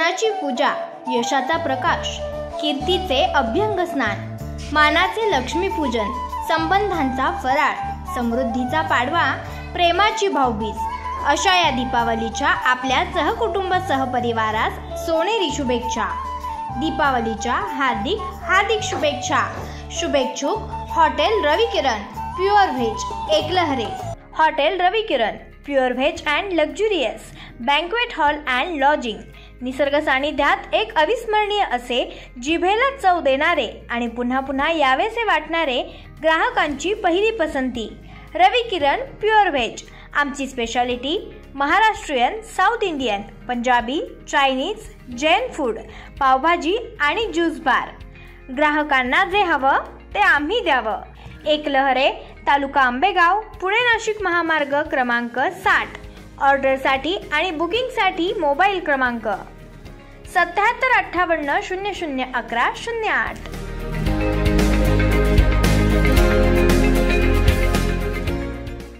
गुणाची पूजा, यशाचा प्रकाश, कीर्तीचे अभ्यंग स्नान, मानाचे लक्ष्मीपूजन, संबंधांचा फराळ, समृद्धीचा पाडवा, प्रेमाची भाऊबीज अशा या दीपावलीच्या आपल्या सहकुटुंब सहपरिवारास सोनेरी शुभेच्छा। दीपावलीच्या हार्दिक हार्दिक शुभेच्छा। शुभेच्छुक hotel Ravikiran pure veg, Ekalahare. Hotel Ravikiran pure veg and luxurious banquet hall and lodging. निसर्ग सानिध्यात एक अविस्मरणीय असे जिभेला चव देणारे आणि पुन्हा पुन्हा यावेसे वाटणारे ग्राहकांची पहिली पसंती। रविकिरण प्युअर व्हेज। आमची speciality Maharashtrian, south Indian, Punjabi, Chinese, Jain food, pav bhaji आणि ज्यूस बार। ग्राहकांना जे हवं ते आम्ही द्यावं। एकलहरे, तालुका आंबेगाव, पुणे नाशिक महामार्ग क्रमांक 60। ऑर्डरसाठी आणि बुकिंगसाठी मोबाईल क्रमांक 7758 00 11 08।